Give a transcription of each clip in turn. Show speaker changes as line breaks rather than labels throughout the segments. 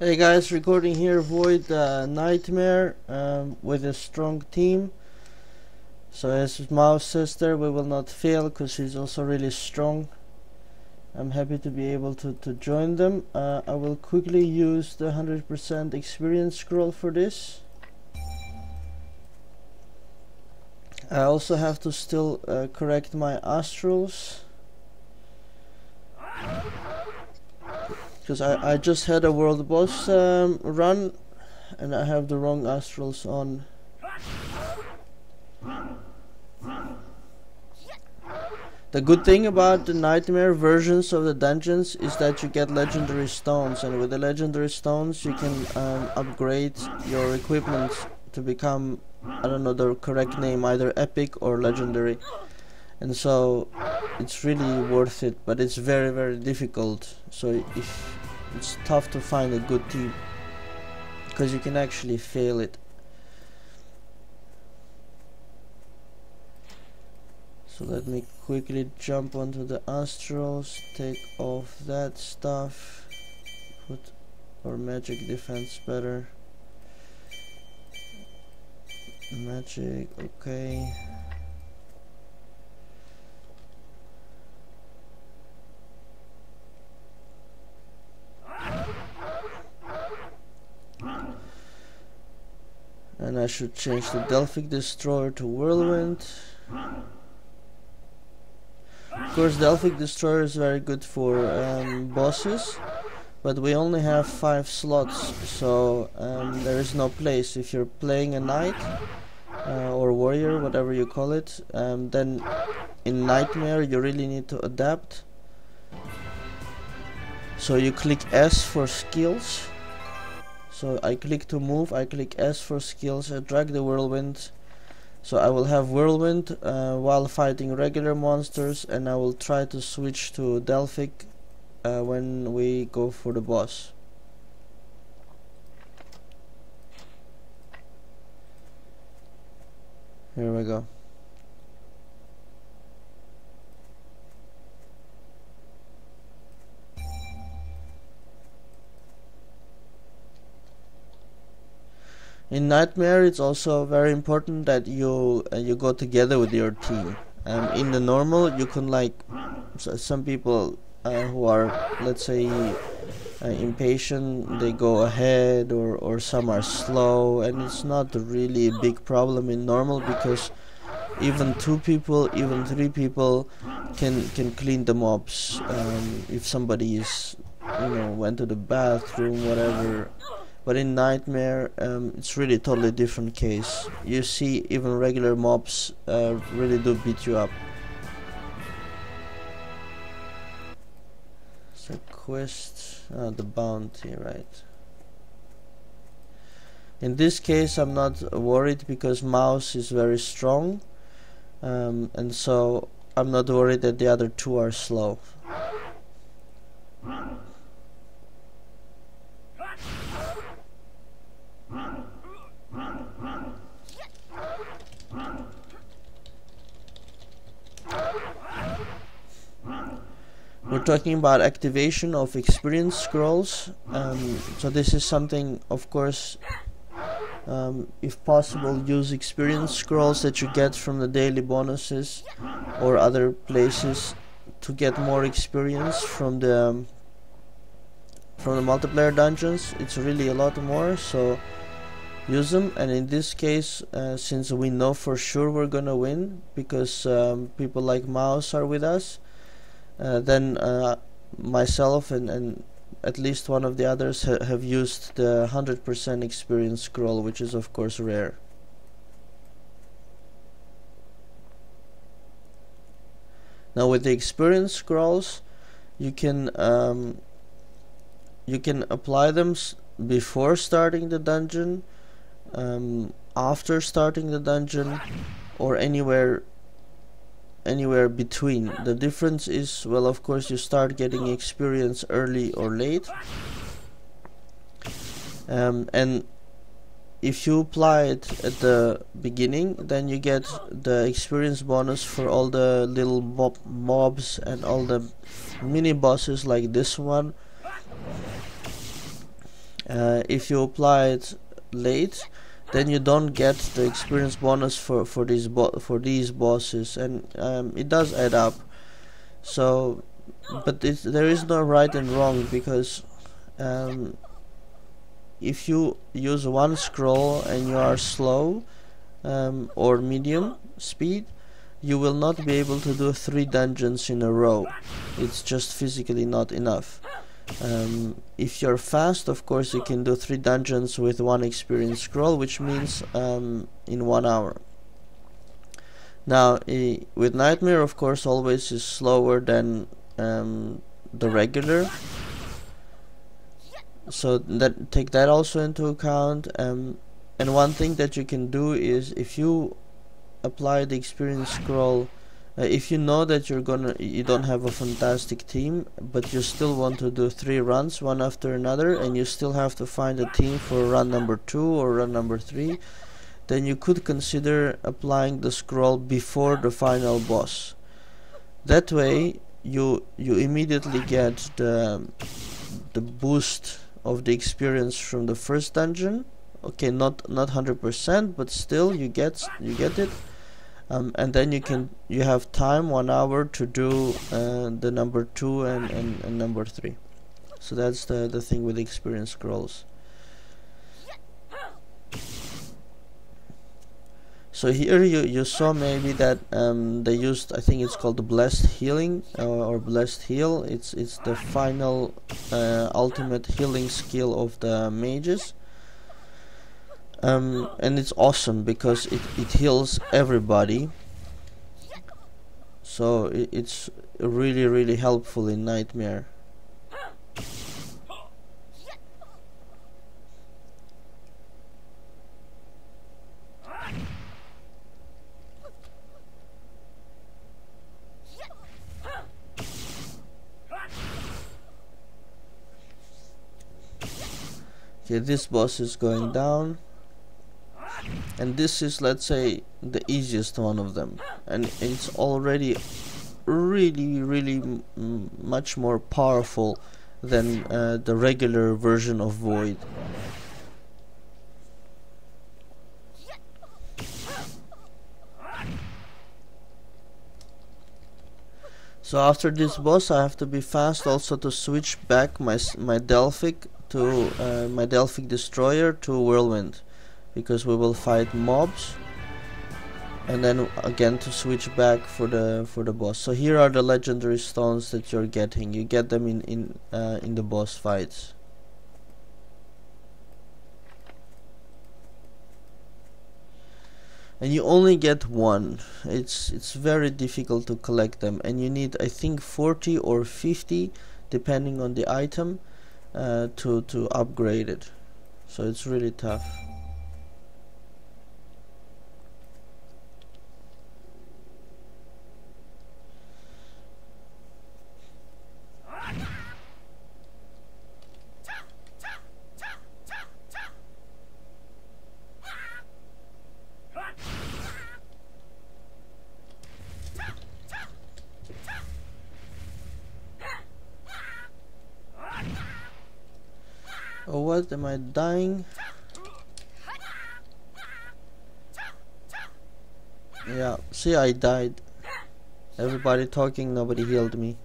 Hey guys, recording here Void Nightmare with a strong team. So as Mouse says there, we will not fail because she's also really strong. I'm happy to be able to join them. I will quickly use the 100% experience scroll for this. I also have to still correct my astrals, because I just had a world boss run and I have the wrong astrals on. The good thing about the nightmare versions of the dungeons is that you get legendary stones, and with the legendary stones you can upgrade your equipment to become, I don't know the correct name, either epic or legendary. And so it's really worth it, but it's very, very difficult. So it's tough to find a good team, because you can actually fail it. So let me quickly jump onto the astrals, take off that stuff, put our magic defense better. Magic, okay. And I should change the Delphic Destroyer to Whirlwind. Of course, Delphic Destroyer is very good for bosses, but we only have 5 slots, so there is no place. If you're playing a knight or warrior, whatever you call it, then in Nightmare you really need to adapt. So you click S for skills. So I click to move, I click S for skills, I drag the Whirlwind. So I will have Whirlwind while fighting regular monsters, and I will try to switch to Delphic when we go for the boss. Here we go. In Nightmare, it's also very important that you go together with your team. In the normal, you can, like, some people who are, let's say, impatient, they go ahead, or some are slow, and it's not really a big problem in normal, because even 2 people, even 3 people can clean the mobs. If somebody is, went to the bathroom, whatever. But in Nightmare, it's really totally different case. You see, even regular mobs really do beat you up. So quest, the bounty, right? In this case, I'm not worried because Mouse is very strong, and so I'm not worried that the other 2 are slow. We're talking about activation of experience scrolls. So this is something, of course, if possible, use experience scrolls that you get from the daily bonuses or other places to get more experience from the multiplayer dungeons. It's really a lot more, so use them. And in this case, since we know for sure we're gonna win because people like Mouse are with us, then myself and at least one of the others have used the 100% experience scroll, which is of course rare. Now with the experience scrolls, you can apply them before starting the dungeon, after starting the dungeon, or anywhere between. The difference is, well, of course, you start getting experience early or late, and if you apply it at the beginning, then you get the experience bonus for all the little mobs and all the mini bosses like this one, If you apply it late, then you don't get the experience bonus for these bosses, and it does add up. So, but there is no right and wrong, because if you use one scroll and you are slow or medium speed, you will not be able to do 3 dungeons in a row. It's just physically not enough. If you're fast, of course, you can do 3 dungeons with 1 experience scroll, which means in 1 hour. Now, with Nightmare, of course, always is slower than the regular. So take that also into account. And one thing that you can do is, if you apply the experience scroll, if you know that you don't have a fantastic team, but you still want to do 3 runs one after another, and you still have to find a team for run number 2 or run number 3, then you could consider applying the scroll before the final boss. That way you immediately get the boost of the experience from the first dungeon. Okay, not 100%, but still you get it. And then you have time, 1 hour, to do the number 2 and number 3. So that's the thing with experience scrolls. So here you saw maybe that they used, I think it's called the Blessed Healing or Blessed Heal. It's the final ultimate healing skill of the mages. And it's awesome because it heals everybody. So it's really helpful in Nightmare. Okay, this boss is going down, and this is, let's say, the easiest one of them, and it's already really much more powerful than the regular version of Void. So after this boss I have to be fast also to switch back my Delphic to my Delphic Destroyer to Whirlwind, because we will fight mobs, and then again to switch back for the boss. So here are the legendary stones that you're getting. You get them in the boss fights. And you only get 1. It's very difficult to collect them, and you need, I think, 40 or 50 depending on the item to upgrade it. So it's really tough. Oh, what? Am I dying? Yeah, see, I died. Everybody talking, nobody healed me.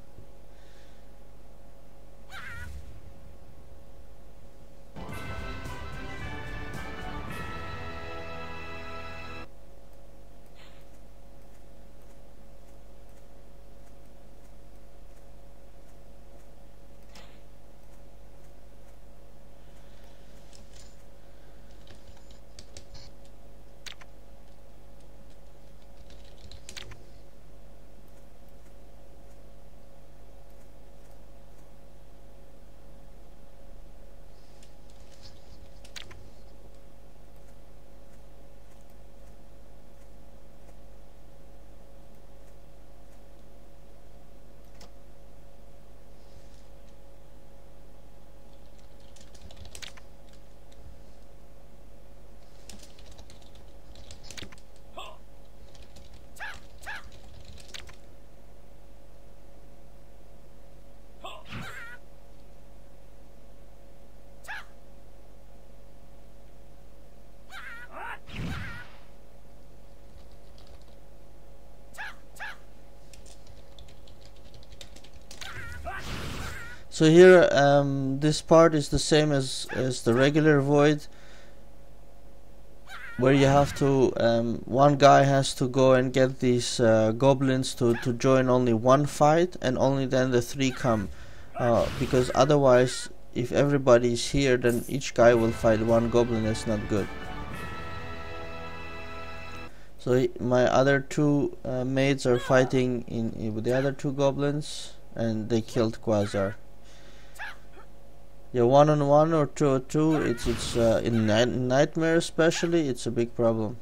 So here, this part is the same as the regular void, where you have to, one guy has to go and get these goblins to join only one fight, and only then the 3 come, because otherwise, if everybody is here, then each guy will fight one goblin. That's not good. So my other 2 maids are fighting with the other 2 goblins, and they killed Quasar. Yeah, 1-on-1 or 2-on-2, it's in Nightmare especially, it's a big problem.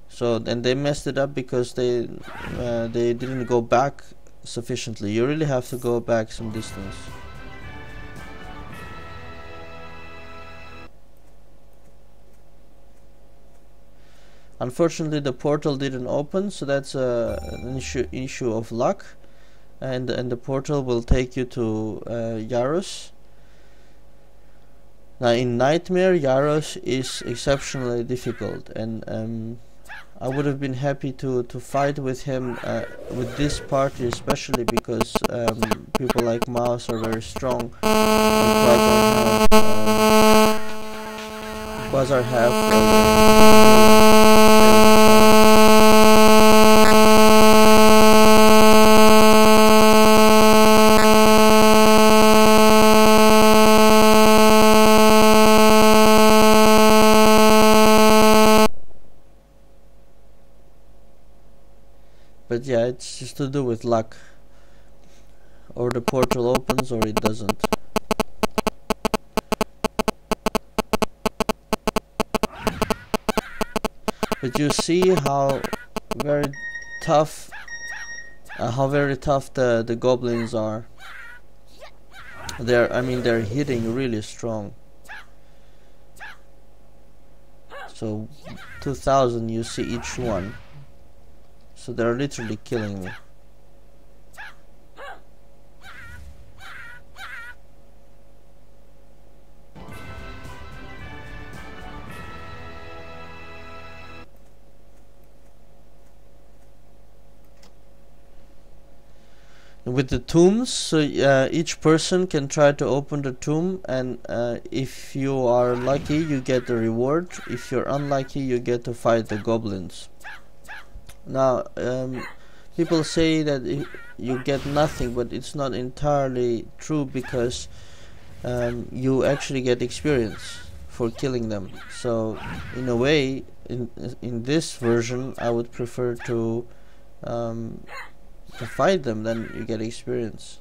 So then they messed it up because they didn't go back sufficiently. You really have to go back some distance. Unfortunately, the portal didn't open, so that's an issue of luck. And the portal will take you to Yaros. Now in Nightmare, Yaros is exceptionally difficult, and I would have been happy to fight with him with this party, especially because people like Mouse are very strong, and Quasar have but yeah, it's just to do with luck. Or the portal opens or it doesn't. But you see how very tough the goblins are. They're hitting really strong. So 2000 you see each one. So they're literally killing me. With the tombs, so each person can try to open the tomb, and if you are lucky you get the reward. If you're unlucky you get to fight the goblins. Now people say that you get nothing, but it's not entirely true, because you actually get experience for killing them. So in a way, in this version I would prefer to fight them, then you get experience.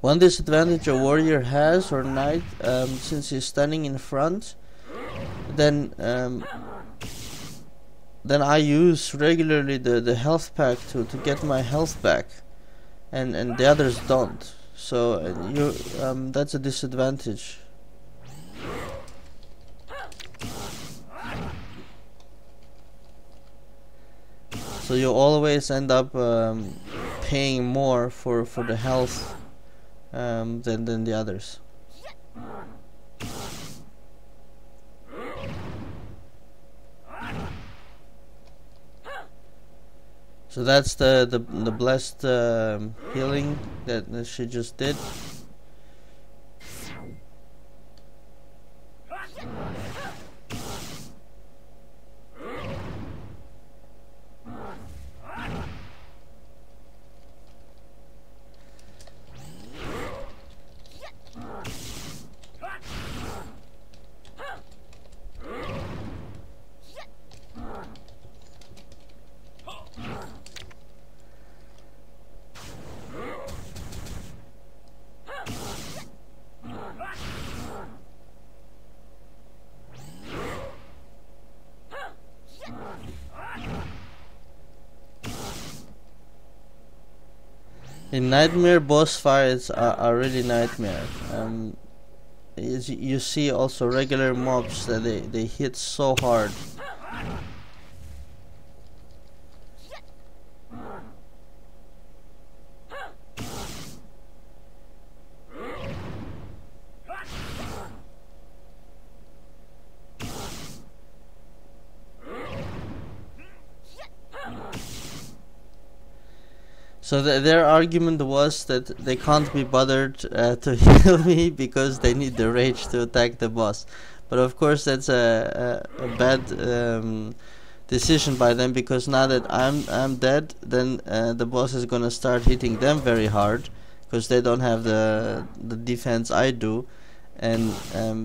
One disadvantage a warrior has, or knight, since he's standing in front, then I use regularly the health pack to get my health back, and the others don't. So that's a disadvantage. So you always end up paying more for the health than the others. So that's the blessed healing that she just did. In Nightmare, boss fights are really nightmare. You see also regular mobs that they hit so hard. So their argument was that they can't be bothered to heal me because they need the rage to attack the boss. But of course that's a bad decision by them, because now that I'm dead, then the boss is gonna start hitting them very hard because they don't have the defense I do, and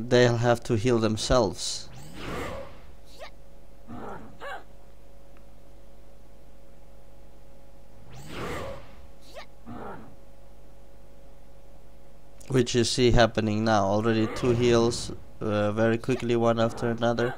they'll have to heal themselves. Which you see happening now. Already 2 heals very quickly, one after another.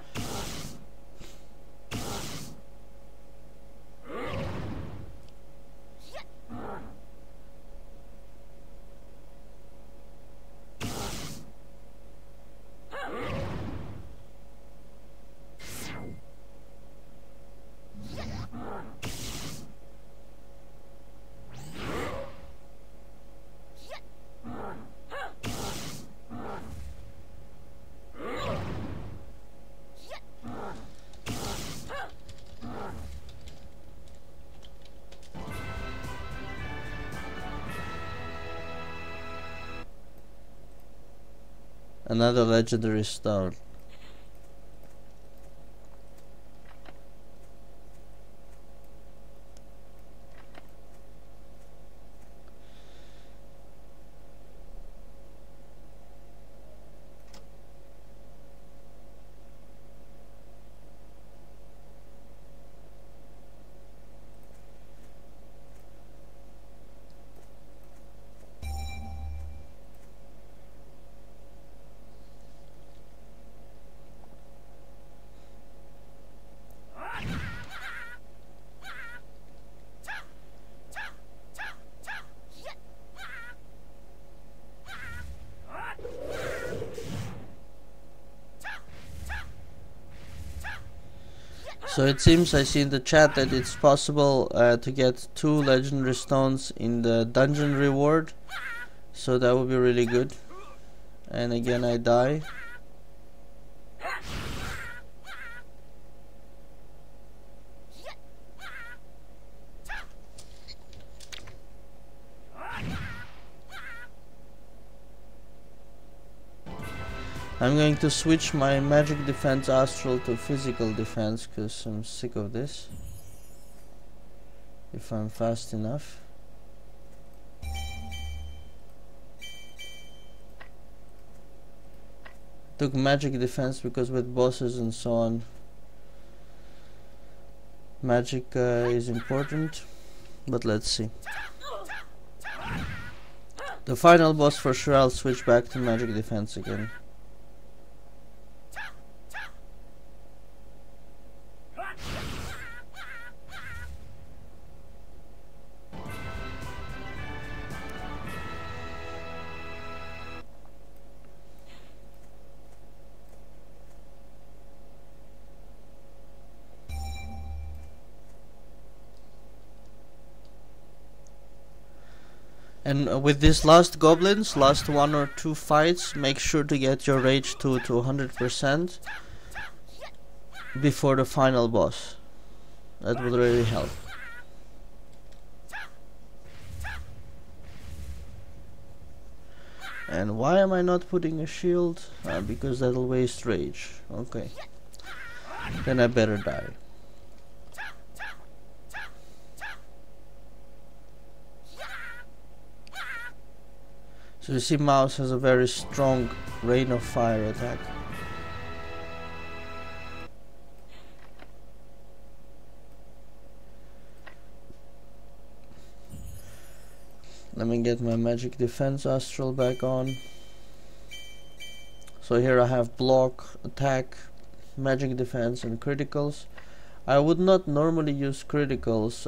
Another legendary stone. So it seems, I see in the chat, that it's possible to get 2 legendary stones in the dungeon reward. So that would be really good. And again I die. I'm going to switch my magic defense astral to physical defense because I'm sick of this. If I'm fast enough. Took magic defense because with bosses and so on, magic is important. But let's see. The final boss for sure I'll switch back to magic defense again. And with these last goblins, last 1 or 2 fights, make sure to get your rage to 100% before the final boss. That would really help. And why am I not putting a shield? Because that'll waste rage. Okay. Then I better die. So you see, Mouse has a very strong rain of fire attack. Let me get my magic defense astral back on. So here I have block, attack, magic defense and criticals. I would not normally use criticals,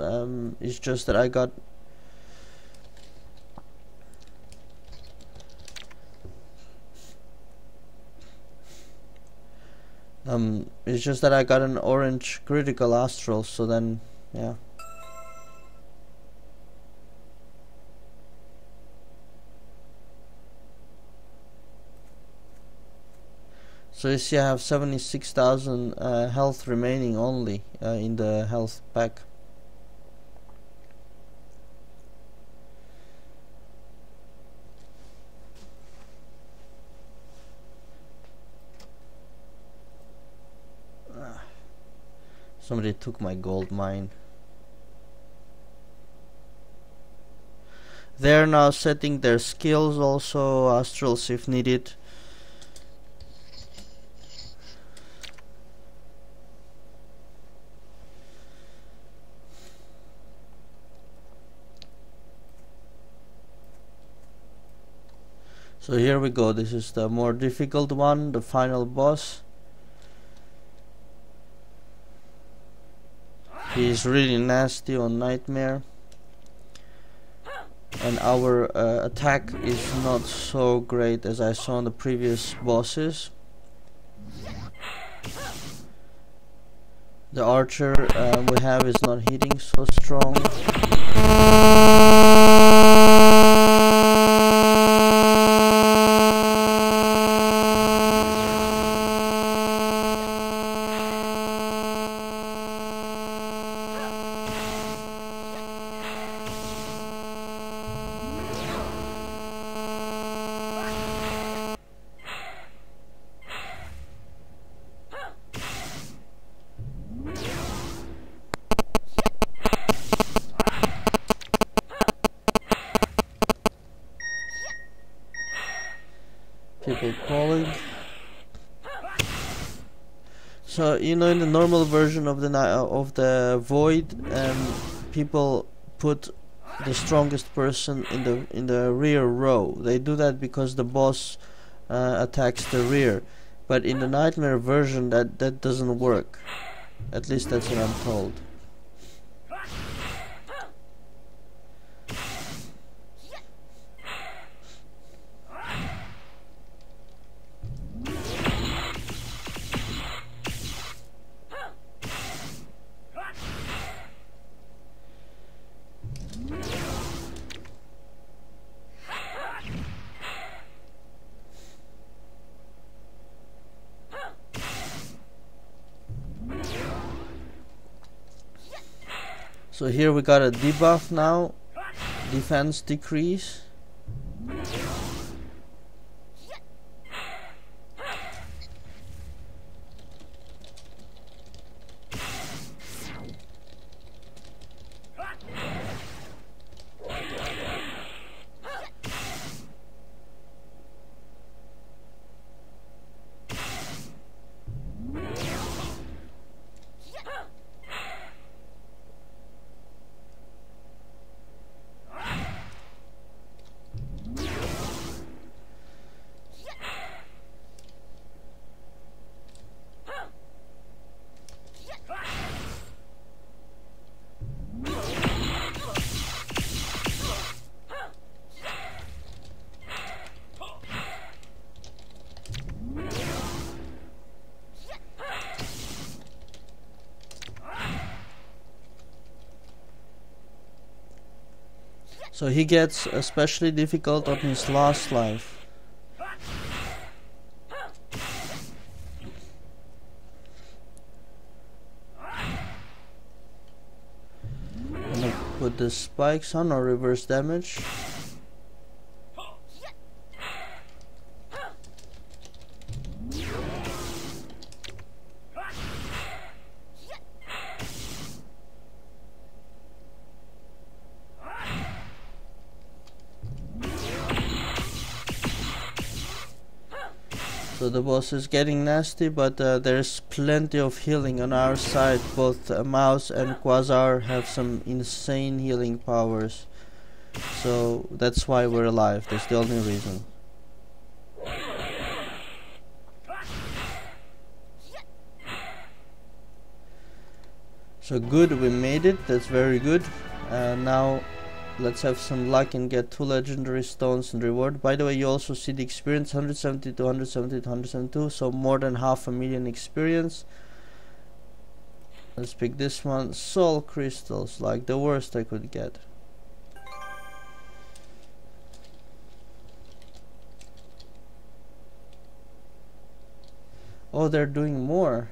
it's just that I got it's just that I got an orange critical astral, so then yeah. So you see I have 76,000 health remaining only in the health pack. Somebody took my gold mine. They're now setting their skills also, astrals if needed. So here we go, this is the more difficult one, the final boss. He's really nasty on Nightmare. And our attack is not so great as I saw on the previous bosses. The archer we have is not hitting so strong. People calling. So you know, in the normal version of the void, people put the strongest person in the rear row. They do that because the boss attacks the rear. But in the Nightmare version, that doesn't work. At least that's what I'm told. So here we got a debuff now, defense decrease. So he gets especially difficult on his last life. I'm gonna put the spikes on or reverse damage. So the boss is getting nasty, but there's plenty of healing on our side. Both Mouse and Quasar have some insane healing powers. So that's why we're alive. That's the only reason. So good, we made it. That's very good. Now let's have some luck and get 2 legendary stones in reward. By the way, you also see the experience, 170 to 170 to 172, so more than 500,000 experience. Let's pick this one. Soul crystals, like the worst I could get. Oh, they're doing more.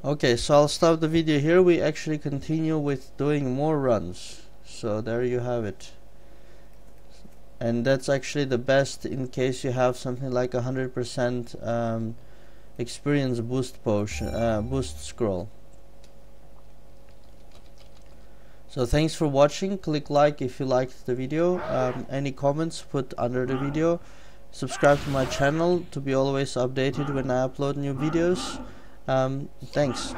Okay, so I'll stop the video here. We actually continue with doing more runs. So there you have it. And that's actually the best in case you have something like 100% experience boost potion, boost scroll. So thanks for watching. Click like if you liked the video. Any comments, put under the video. Subscribe to my channel to be always updated when I upload new videos. Thanks.